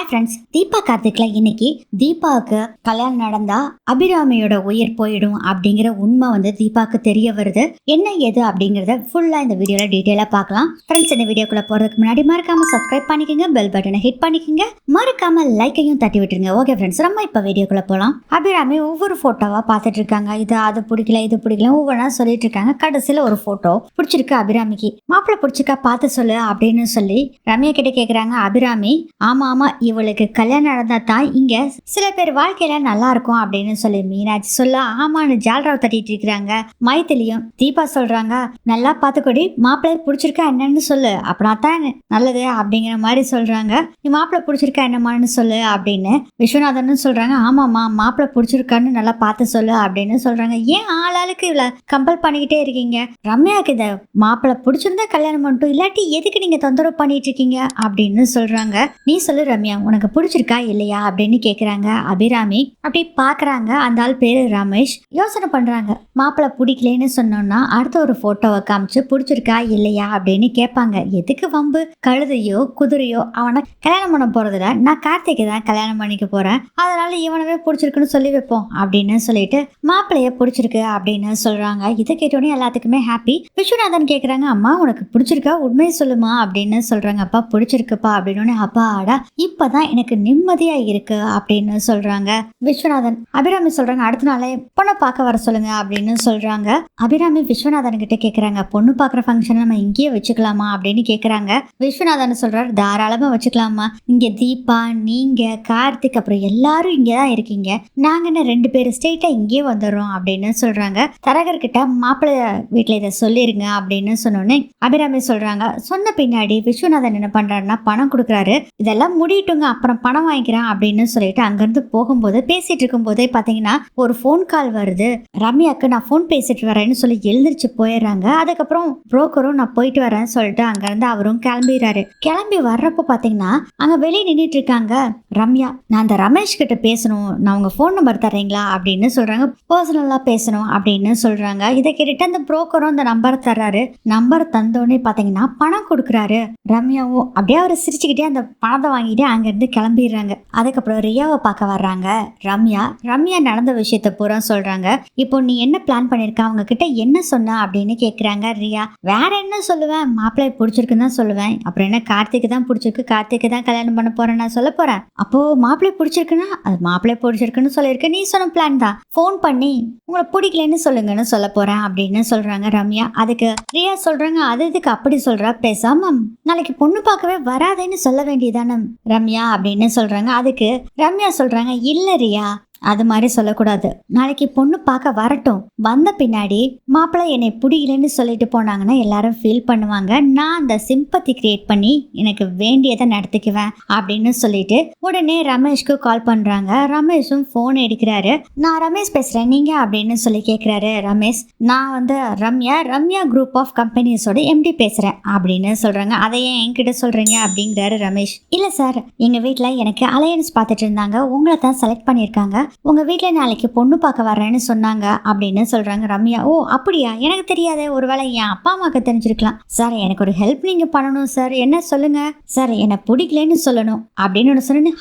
Hi friends, Deepa கார்த்திக்ல இன்னைக்கு தீபாவுக்கு கல்யாணம் நடந்தா அபிராமியோட உயிர் போயிடும் அப்படிங்கிற உண்மை தீபாவுக்கு தெரிய வருது. என்ன ஏது அப்படிங்கறத ஃபுல்லா இந்த வீடியோல டீடைலா பார்க்கலாம். ஃப்ரெண்ட்ஸ், இந்த வீடியோக்குள்ள போறதுக்கு முன்னாடி மறக்காம சப்ஸ்கிரைப் பண்ணிக்கோங்க, பெல் பட்டனை ஹிட் பண்ணிக்கோங்க, மறக்காம லைக்கையும் தட்டி விட்டுருங்க. ஓகே ஃப்ரெண்ட்ஸ், நம்ம இப்ப வீடியோக்குள்ள போலாம். அபிராமி ஒவ்வொரு போட்டோவா பார்த்துட்டு இருக்காங்க. அது பிடிக்கல, இது பிடிக்கல, ஒவ்வொன்றா சொல்லிட்டு இருக்காங்க. கடைசியில ஒரு போட்டோ பிடிச்சிருக்கு அபிராமிக்கு. மாப்பிள்ளை பிடிச்சிருக்கா பார்த்து சொல்லு அப்படின்னு சொல்லி ரம்யா கிட்ட கேக்குறாங்க. அபிராமி ஆமா ஆமா, இவளுக்கு கல்யாணம் நடந்தா தான் இங்க சில பேர் வாழ்க்கையில நல்லா இருக்கும் அப்படின்னு சொல்லி மீனாட்சி சொல்ல ஆமான்னு ஜால்ராவ் தட்டிட்டு இருக்கிறாங்க. மைத்திலியும் தீபா சொல்றாங்க, நல்லா பாத்துக்கொடி, மாப்பிள்ளை பிடிச்சிருக்கா என்னன்னு சொல்லு, அப்படின்னாதான் நல்லது அப்படிங்கிற மாதிரி சொல்றாங்க. நீ மாப்பிள்ளை பிடிச்சிருக்கா என்னமான்னு சொல்லு அப்படின்னு விஸ்வநாதன் சொல்றாங்க. ஆமாமா, மாப்பிள்ளை பிடிச்சிருக்கான்னு நல்லா பார்த்து சொல்லு அப்படின்னு சொல்றாங்க. ஏன் ஆளாளுக்கு இவ்வளவு கம்பல் பண்ணிக்கிட்டே இருக்கீங்க? ரம்யாவுக்கு இந்த மாப்பிள்ளை பிடிச்சிருந்தா கல்யாணம் பண்ணிட்டோம், இல்லாட்டி எதுக்கு நீங்க தொந்தரவு பண்ணிட்டு இருக்கீங்க அப்படின்னு சொல்றாங்க. நீ சொல்லு ரம்யா, உனக்கு பிடிச்சிருக்கா இல்லையா அப்படின்னு கேக்குறாங்க. அபிராமி அப்படி பாக்குறாங்க. அந்த ஆள் பேரு ரமேஷ். யோசனை பண்றாங்க. மாப்பிள்ளை பிடிக்கலன்னு சொன்னோம்னா அடுத்த ஒரு போட்டோவை காமிச்சு பிடிச்சிருக்கா இல்லையா அப்படின்னு கேட்பாங்க. எதுக்கு வம்பு? கழுதையோ குதிரையோ அவனை கல்யாணம் பண்ண போறதுல நான் கார்த்திகை தான் கல்யாணம் பண்ணிக்க போறேன், அதனால இவனவே பிடிச்சிருக்குன்னு சொல்லி வைப்போம் அப்படின்னு சொல்லிட்டு மாப்பிள்ளைய பிடிச்சிருக்கு அப்படின்னு சொல்றாங்க. இதை கேட்டோடனே எல்லாத்துக்குமே ஹாப்பி. விஸ்வநாதன் கேக்குறாங்க, அம்மா உனக்கு பிடிச்சிருக்கா, உண்மையை சொல்லுமா அப்படின்னு சொல்றாங்க. அப்பா பிடிச்சிருக்குப்பா அப்படின்னு. அப்பா ஆடா, இப்பதான் எனக்கு நிம்மதியா இருக்கு அப்படின்னு சொல்றாங்க விஸ்வநாதன். அபிராமி சொல்றாங்க, அடுத்த நாளே பொண்ணை பார்க்க வர சொல்லுங்க அப்படின்னு சொல்றாங்க. அபிராமி விஸ்வநாதன் கிட்ட கேக்குறாங்க, பொண்ணு பாக்குற ஃபங்க்ஷன் நம்ம இங்கேயே வச்சுக்கலாமா அப்படின்னு கேக்குறாங்க. விஸ்வநாதன் சொல்றாரு, தாராளமா வச்சுக்கலாமா, இங்க தீபா, நீங்க, கார்த்திக், அப்புறம் எல்லாரும் இங்கதான் இருக்கீங்க, நாங்க என்ன 2 பேரும் ஸ்ட்ரெயிட்டா இங்கேயே வந்துடுறோம் அப்படின்னு சொல்றாங்க. தரகர் கிட்ட மாப்பிள்ளை வீட்டுல இதை சொல்லிருங்க அப்படின்னு சொன்னோன்னே அபிராமி சொல்றாங்க. சொன்ன பின்னாடி விஸ்வநாதன் என்ன பண்றாருன்னா பணம் கொடுக்குறாரு. இதெல்லாம் முடிட்டுங்க, அப்புறம் பணம் வாங்கிக்கிறேன் அப்படின்னு சொல்லிட்டு அங்கிருந்து போகும்போது பேசிட்டு இருக்கும் போதே பாத்தீங்கன்னா ஒரு போன் கால் வருது. ரம்யாக்கு நான் போன் பேசிட்டு வரேன்னு சொல்லி எழுந்திரிச்சு போயிடுறாங்க. அதுக்கப்புறம் புரோக்கரும் நான் போயிட்டு வரேன்னு சொல்லிட்டு அங்கிருந்து அவரும் கிளம்பிடுறாரு. கிளம்பி வர்றப்போ பாத்தீங்கன்னா அங்க வெளியே நின்றுட்டு இருக்காங்க ரம்யா. நான் அந்த ரமேஷ் கிட்ட பேசணும், நான் உங்க போன் நம்பர் தர்றீங்களா அப்படின்னு சொல்றாங்க. பர்சனலா பேசணும் அப்படின்னு சொல்றாங்க. இதை கேட்டுட்டு அந்த புரோக்கரும் அந்த நம்பர் தர்றாரு. நம்பர் தந்தோடனே பாத்தீங்கன்னா பணம் கொடுக்குறாரு. ரம்யாவும் அப்படியே அவர் சிரிச்சுக்கிட்டே அந்த பணத்தை வாங்கிட்டு அங்கிருந்து கிளம்பிடுறாங்க. அதுக்கப்புறம் ரியாவை பார்க்க வர்றாங்க ரம்யா நடந்த விஷயத்த பூரா சொல்றாங்க. இப்போ நீ என்ன பிளான் பண்ணிருக்க, அவங்க கிட்ட என்ன சொன்ன அப்படின்னு கேக்குறாங்க ரியா. வேற என்ன சொல்லுவேன், மாப்பிள்ளைய பிடிச்சிருக்குன்னு தான் சொல்லுவேன், அப்புறம் என்ன கார்த்திக்கு தான் பிடிச்சிருக்கு, கார்த்திக்கு தான் கல்யாணம் பண்ண போறேன் நான் சொல்ல போறேன். அப்போ மாப்பிள்ளைய பிடிச்சிருக்குன்னா அது மாப்பிள்ளைய பிடிச்சிருக்குன்னு சொல்லியிருக்க, நீ சொன்ன பிளான் தான், போன் பண்ணி உங்களை பிடிக்கலன்னு சொல்லுங்கன்னு சொல்ல போறேன் அப்படின்னு சொல்றாங்க ரம்யா. அதுக்கு ரியா சொல்றாங்க, அது இதுக்கு அப்படி சொல்ற, பேசாம நாளைக்கு பொண்ணு பார்க்கவே வராதேன்னு சொல்ல வேண்டியதானே ரம்யா அப்படின்னு சொல்றாங்க. அதுக்கு ரம்யா சொல்றாங்க, இல்ல ரியா, அது மாதிரி சொல்லக்கூடாது, நாளைக்கு பொண்ணு பார்க்க வரட்டும், வந்த பின்னாடி மாப்பிள்ளை என்னை பிடிக்கலன்னு சொல்லிட்டு போனாங்கன்னா எல்லாரும் ஃபீல் பண்ணுவாங்க, நான் அந்த சிம்பத்தி கிரியேட் பண்ணி எனக்கு வேண்டியதை நடத்திக்குவேன் அப்படின்னு சொல்லிட்டு உடனே ரமேஷ்க்கு கால் பண்றாங்க. ரமேஷும் போன் எடுக்கிறாரு. நான் ரமேஷ் பேசுறேன், நீங்க அப்படின்னு சொல்லி கேட்கிறாரு ரமேஷ். நான் ரம்யா குரூப் ஆஃப் கம்பெனிஸோட எம்டி பேசுறேன் அப்படின்னு சொல்றாங்க. அதை ஏன் என்கிட்ட சொல்றீங்க அப்படிங்கிறாரு ரமேஷ். இல்ல சார், எங்க வீட்டுல எனக்கு அலையன்ஸ் பார்த்துட்டு இருந்தாங்க, உங்களை தான் செலக்ட் பண்ணிருக்காங்க, உங்க வீட்டுல நாளைக்கு பொண்ணு பார்க்க வர்றேன்னு சொன்னாங்க அப்படின்னு சொல்றாங்க ரம்யா. ஓ அப்படியா, எனக்கு தெரியாதே, ஒருவேளை என் அப்பா அம்மாக்கு தெரிஞ்சிருக்கலாம். சார் எனக்கு ஒரு ஹெல்ப் நீங்க பண்ணணும் சார். என்ன சொல்லுங்க சார். என்ன பிடிக்கலன்னு சொல்லணும் அப்படின்னு சொன்னேன்னு.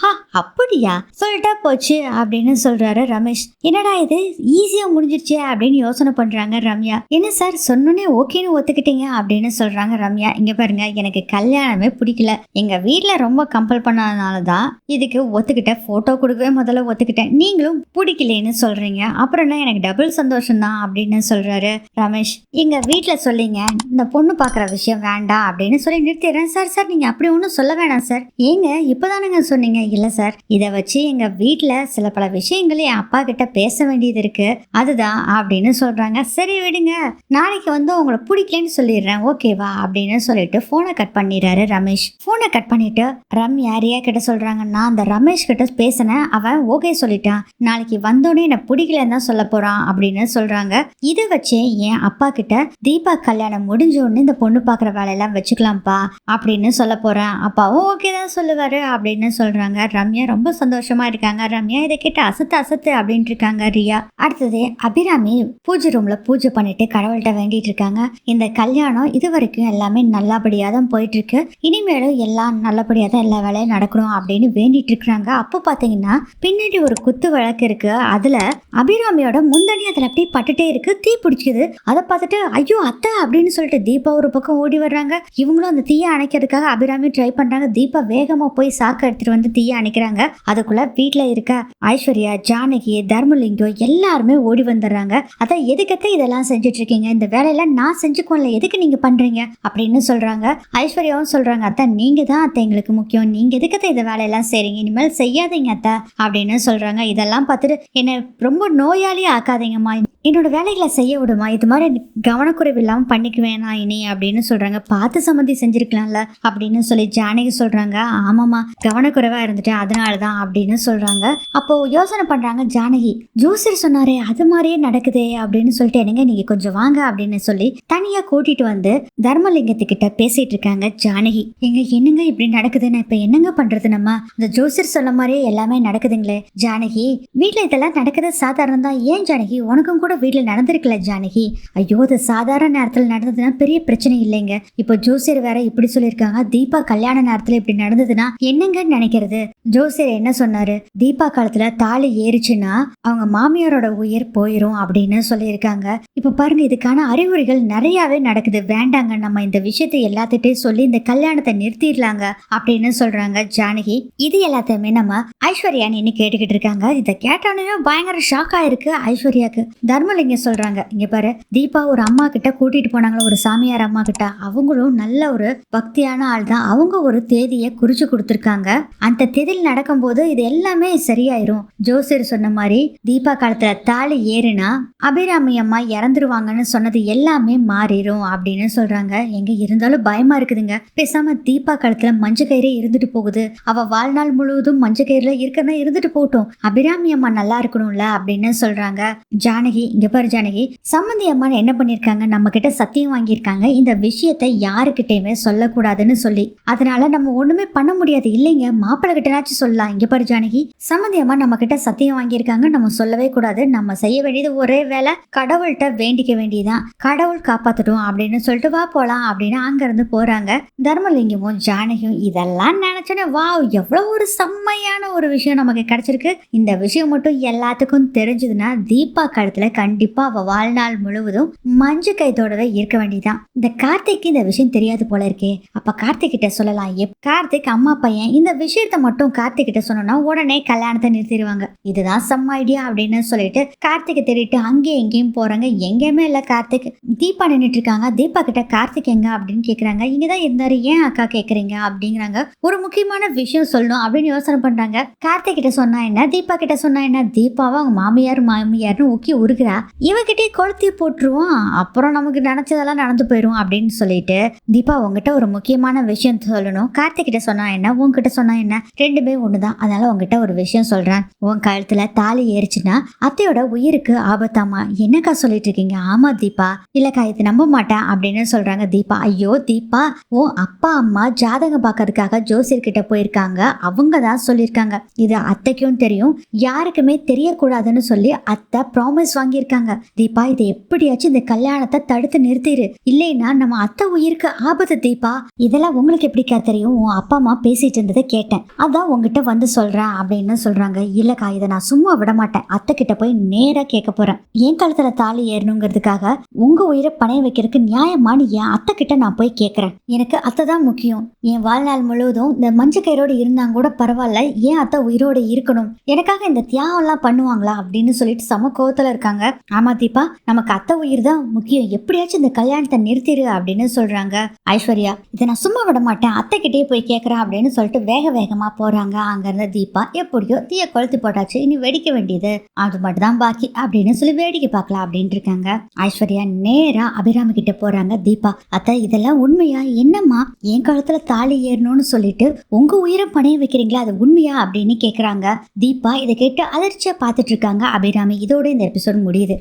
அப்படியா, சொல்லிட்டா போச்சு அப்படின்னு சொல்றாரு ரமேஷ். என்னடா இது ஈஸியா முடிஞ்சிருச்சு அப்படின்னு யோசனை பண்றாங்க ரம்யா. என்ன சார் சொன்னோன்னே ஓகேன்னு ஒத்துக்கிட்டீங்க அப்படின்னு சொல்றாங்க ரம்யா. இங்க பாருங்க, எனக்கு கல்யாணமே பிடிக்கல, எங்க வீட்டுல ரொம்ப கம்பல் பண்ணாதனாலதான் இதுக்கு ஒத்துக்கிட்டேன், போட்டோ கொடுக்கவே முதல்ல ஒத்துக்கிட்டேன், நீங்களும் பிடிக்கலன்னு சொல்றீங்க, அப்புறம் எனக்கு டபுள் சந்தோஷம் தான் அப்படின்னு சொல்றாரு ரமேஷ். எங்க வீட்டுல சொல்லிங்க இந்த பொண்ணு பாக்குற விஷயம் வேண்டாம் அப்படின்னு சொல்லி நிறுத்திடுறேன். சார் சார் நீங்க அப்படி ஒன்றும் சொல்ல வேணாம் சார், ஏங்க இப்பதானுங்க சொன்னீங்க. இல்ல சார், இதை வச்சு எங்க வீட்டுல சில பல விஷயங்கள் என் அப்பா கிட்ட பேச வேண்டியது இருக்கு, அதுதான் அப்படின்னு சொல்றாங்க. சரி விடுங்க, நாளைக்கு உங்களை பிடிக்கலன்னு சொல்லிடுறேன், ஓகேவா அப்படின்னு சொல்லிட்டு போனை கட் பண்ணிடுறாரு ரமேஷ். போனை கட் பண்ணிட்டு ரம்யா ரியா கிட்ட சொல்றாங்க, நான் அந்த ரமேஷ் கிட்ட பேசினேன், அவன் ஓகே சொல்லிட்டான், நாளைக்கு வந்தோடனே என்ன பிடிக்கலன்னு தான் சொல்ல போறான் அப்படின்னு சொல்றாங்க. இதை வச்சே என் அப்பா கிட்ட தீபா கல்யாணம் முடிஞ்ச உடனே இந்த பொண்ணு பாக்குற வேலையெல்லாம் வச்சுக்கலாம்ப்பா அப்படின்னு சொல்ல போறேன். அப்பாவும் ஓகே தான் சொல்லுவாரு அப்படின்னு சொல்றாங்க. ரம்யா ரொம்ப சந்தோஷமா இருக்காங்க. ரம்யா இதை கேட்டு அசத்து அசத்து அப்படின்ட்டு இருக்காங்க ரியா. அடுத்தது அபிராமி பூஜை ரூம்ல பூஜை பண்ணிட்டு கடவுள்கிட்ட வேண்டிட்டு இருக்காங்க. இந்த கல்யாணம் இது வரைக்கும் எல்லாமே நல்லபடியா தான் போயிட்டு இருக்கு, இனிமேலும் எல்லாம் நல்லபடியா தான் எல்லா வேலையும் நடக்கணும் அப்படின்னு வேண்டிட்டு இருக்கிறாங்க. அப்போ பாத்தீங்கன்னா பின்னாடி ஒரு குத்து வழக்கு இருக்கு. அதுல அபிராமியோட முந்தணி அதுல அப்படியே பட்டுட்டே இருக்கு, தீ பிடிக்குது. அதை பார்த்துட்டு ஐயோ அத்தை அப்படின்னு சொல்லிட்டு தீபா ஒரு பக்கம் ஓடி வர்றாங்க. இவங்களும் அந்த தீயை அணைக்கிறதுக்காக அபிராமி ட்ரை பண்றாங்க. தீபா வேகமா போய் சாக்கு எடுத்துட்டு வந்து தீயை அணைக்கிறாங்க. அதுக்குள்ள வீட்டுல இருக்க ஐஸ்வர்யா, ஜானகி, தர்மலிங்கம் எல்லாருமே ஓடி வந்துடுறாங்க. அதான் எதுக்கத்த இதெல்லாம் செஞ்சுட்டு இருக்கீங்க, இந்த வேலையெல்லாம் நான் செஞ்சுக்கோல, எதுக்கு நீங்க பண்றீங்க அப்படின்னு சொல்றாங்க. ஐஸ்வர்யாவும் சொல்றாங்க, அத்தை நீங்க தான் அத்தை எங்களுக்கு முக்கியம், நீங்க எதுக்கத்த இந்த வேலையெல்லாம் செய்றீங்க, இனிமேல் செய்யாதீங்க அத்தை அப்படின்னு சொல்றாங்க. இதெல்லாம் பார்த்துட்டு என்ன ரொம்ப நோயாளி ஆக்காதீங்கம்மா, என்னோட வேலைகளை செய்ய விடுமா, இது மாதிரி கவனக்குறைவு இல்லாம பண்ணிக்குவேன் நான் இனி அப்படின்னு சொல்றாங்க. பார்த்து சம்மந்தி செஞ்சிருக்கலாம்ல அப்படின்னு சொல்லி ஜானகி சொல்றாங்க. ஆமாமா கவனக்குறைவா இருந்துட்டேன் அதனாலதான் அப்படின்னு சொல்றாங்க. அப்போ யோசனை பண்றாங்க ஜானகி, ஜோசியர் சொன்னாரே அது மாதிரியே நடக்குதே அப்படின்னு சொல்லிட்டு என்னங்க நீங்க கொஞ்சம் வாங்க அப்படின்னு சொல்லி தனியா கூட்டிட்டு வந்து தர்மலிங்கத்துக்கிட்ட பேசிட்டு இருக்காங்க ஜானகி. எங்க என்னங்க இப்படி நடக்குதுன்னு இப்ப என்னங்க பண்றது, நம்ம இந்த ஜோசியர் சொன்ன மாதிரியே எல்லாமே நடக்குதுங்களே ஜானகி, வீட்டுல இதெல்லாம் நடக்குது சாதாரணம் தான். ஏன் ஜானகி உனக்கும் கூட வீட்டுல நடந்திருக்கல ஜானகி, ஐயோ அது சாதாரண நேரத்துல நடந்ததுன்னா பெரிய பிரச்சனை இல்லைங்க, இப்போ ஜோசியர் வேற இப்படி சொல்லியிருக்காங்க, தீபா கல்யாண நேரத்துல இப்படி நடந்ததுன்னா என்னங்கன்னு நினைக்கிறது. ஜோசியர் என்ன சொன்னாரு, தீபா காலத்துல தாலி ஏறிச்சுன்னா அவங்க மாமியாரோட உயிர் போயிரும் அப்படின்னு சொல்லியிருக்காங்க. இப்ப பாருங்க இதுக்கான அறிகுறிகள் நிறையவே நடக்குது, வேண்டாங்க நம்ம இந்த விஷயத்தை எல்லாத்திட்டையும் சொல்லி இந்த கல்யாணத்தை நிறுத்திடலாங்க அப்படின்னு சொல்றாங்க ஜானகி. இது எல்லாத்தையுமே நம்ம ஐஸ்வர்யா நின்னு கேட்டுக்கிட்டு இருக்காங்க. இதை கேட்டோன்னே பயங்கர ஷாக்கா இருக்கு ஐஸ்வர்யாக்கு. தர்மலிங்கம் சொல்றாங்க, இங்க பாரு தீபா ஒரு அம்மா கிட்ட கூட்டிட்டு போனாங்களா, ஒரு சாமியார் அம்மா கிட்ட, அவங்களும் நல்ல ஒரு பக்தியான ஆள் தான், அவங்க ஒரு தேதியை குறிச்சு கொடுத்துருக்காங்க, அந்த தேதியில் நடக்கும்போது இது எல்லாமே சரியாயிரும். ஜோசியர் சொன்ன மாதிரி தீபா காலத்துல தாலி ஏறுனா அபிராமி அம்மா இறந்துருவாங்கன்னு சொன்னது எல்லாமே மாறிடும் அப்படின்னு சொல்றாங்க. எங்க இருந்தாலும் பயமா இருக்குதுங்க, பேசாம தீபா காலத்துல மஞ்ச கயிறே இருந்துட்டு போகுது, அவ வாழ்நாள் முழுவதும் மஞ்ச கயிறுல இருக்கிறதா இருந்துட்டு போட்டோம், அபிராமி அம்மா நல்லா இருக்கணும்ல அப்படின்னு சொல்றாங்க. ஜானகி, இங்க பாரு ஜானகி, சம்மந்தி அம்மா என்ன பண்ணிருக்காங்க, நம்ம கிட்ட சத்தியம் வாங்கியிருக்காங்க இந்த விஷயத்தை யாருக்கிட்டையுமே சொல்லக்கூடாதுன்னு சொல்லி, அதனால நம்ம ஒண்ணுமே பண்ண முடியாது இல்லைங்க, மாப்பிள்ளை கிட்டனாச்சும் சொல்லலாம். இங்க பாரு ஜானகி, சம்மந்தி அம்மா நம்ம கிட்ட சத்தியம் வாங்கியிருக்காங்க, நம்ம சொல்லவே கூடாது, நம்ம செய்ய வேண்டியது ஒரே வேலை கடவுள்கிட்ட வேண்டிக்க வேண்டியதான், கடவுள் காப்பாத்தட்டும் அப்படின்னு சொல்லிட்டு வா போலாம் அப்படின்னு அங்க இருந்து போறாங்க. தர்மலிங்கமும் ஜானகியும் இதெல்லாம் நினைச்சோன்னே வாவ் எவ்வளவு ஒரு செம்மையான ஒரு விஷயம் நமக்கு கிடைச்சிருக்கு, இந்த விஷயம் மட்டும் எல்லாத்துக்கும் தெரிஞ்சதுன்னா தீபா காலத்துல கண்டிப்பா அவ வாழ்நாள் முழுவதும் மஞ்சு கைத்தோடவே இருக்க வேண்டியதான். இந்த கார்த்திக்கு இந்த விஷயம் தெரியாது போல இருக்கே, அப்ப கார்த்திக் கிட்ட சொல்லலாம். கார்த்திக் அம்மா பையன், இந்த விஷயத்த மட்டும் கார்த்திக் கிட்ட சொன்னோம்னா உடனே கல்யாணத்தை நிறுத்திடுவாங்க, இதுதான் செம்ம ஐடியா அப்படின்னு சொல்லிட்டு கார்த்திகை தேடிட்டு அங்கேயும் எங்கேயும் போறாங்க. எங்கேயுமே இல்ல கார்த்திக். தீபா நின்றுட்டு இருக்காங்க. தீபா கிட்ட கார்த்திக் எங்க அப்படின்னு கேக்குறாங்க. இங்கதான் இருந்தாரு, ஏன் அக்கா கேக்குறீங்க அப்படிங்கிறாங்க. ஒரு முக்கியமான விஷயம் சொல்லணும் அப்படின்னு யோசனை பண்றாங்க. கார்த்திக் கிட்ட சொன்னா என்ன, தீபா கிட்ட சொன்னா என்ன, தீபாவை அவங்க மாமியார்னு ஊக்கி உருகிறா, இவகிட்டே கொளுத்தி போட்டுருவோம், அப்புறம் நமக்கு நினைச்சதெல்லாம் நடந்து போயிரும் அப்படின்னு சொல்லிட்டு தீபா உங்ககிட்ட ஒரு முக்கியமான விஷயம் சொல்லணும், கார்த்திக் கிட்ட சொன்னா என்ன உங்ககிட்ட சொன்னா என்ன ரெண்டுமே ஒண்ணுதான், அதனால உங்ககிட்ட ஒரு விஷயம் சொல்றேன், உன் கழுத்துல தாலி ஏறிச்சுன்னா அத்தையோட உயிருக்கு ஆபத்தாமா. என்னக்கா சொல்லிட்டு இருக்கீங்க? ஆமா தீபா, இல்லக்கா இது நம்ப மாட்டேன் அப்படின்னு சொல்றாங்க தீபா. ஐயோ தீபா, உன் அப்பா அம்மா ஜாதகம் பார்க்கறதுக்காக ஜோசியர் கிட்ட போயிருக்காங்க, அவங்க தான் சொல்லியிருக்காங்க இது அத்தைக்கும் தெரியும், யாருக்குமே தெரியக்கூடாதுன்னு சொல்லி அத்தை ப்ராமிஸ் வாங்கியிருக்காங்க. தீபா இதை எப்படியாச்சும் இந்த கல்யாணத்தை தடுத்து நிறுத்திடு, இல்லைன்னா நம்ம அத்தை உயிருக்கு ஆபத்து தீபா. இதெல்லாம் உங்களுக்கு எப்படிக்கா தெரியும்? உன் அப்பா அம்மா பேசிட்டு இருந்ததை கேட்டேன், அதான் உங்ககிட்ட வந்து சொல்றேன் அப்படின்னு சொல்றாங்க. இல்லக்கா இதை நான் சும்மா விட மாட்டேன், அத்தை கிட்ட போய் நேரா கேட்க போறேன், என் கழுத்துல தாலி ஏறணுங்கிறதுக்காக உங்க உயிரை பணைய வைக்கிறதுக்கு நியாயமானு என் அத்தை கிட்ட நான் போய் கேட்கறேன், எனக்கு அத்தை தான் முக்கியம், என் வாழ்நாள் முழுவதும் இந்த மஞ்ச கயிறோடு இருந்தாங்க கூட பரவாயில்ல, ஏன் அத்தை உயிரோடு இருக்கணும், எனக்காக இந்த தியாகம் எல்லாம் பண்ணுவாங்களா அப்படின்னு சொல்லிட்டு சம கோவத்துல இருக்காங்க. ஆமா தீபா, நமக்கு அத்தை உயிர் தான் முக்கியம், எப்படியாச்சும் இந்த கல்யாணத்தை நிறுத்திடு அப்படின்னு சொல்றாங்க ஐஸ்வர்யா. இதை நான் சும்மா விட மாட்டேன், அத்தை கிட்டே போய் கேட்கறேன் அப்படின்னு சொல்லிட்டு வேக வேகமா போறாங்க. அங்க இருந்த தீபா எப்படியோ தீய கொளுத்தி போட்டாச்சு, இனி வெடிக்க வேண்டியது அது மட்டும் தான் பாக்கி அப்படின்னு சொல்லி வேடிக்கை பார்க்கலாம் அப்படின்னு இருக்காங்க. ஐஸ்வர்யா நேரா அபிராமி கிட்ட போறாங்க. தீபா, அத்தை இதெல்லாம் உண்மையா? என்னம்மா என் காலத்துல தாலி ஏறணும்னு சொல்லிட்டு உங்க உயிரை பணைய வைக்கிறீங்களா, அது உண்மையா அப்படின்னு கேக்குறாங்க. தீபா இதை கேட்டு அதிர்ச்சியா பார்த்துட்டு இருக்காங்க அபிராமி. இதோட இந்த எபிசோட் முடியுது.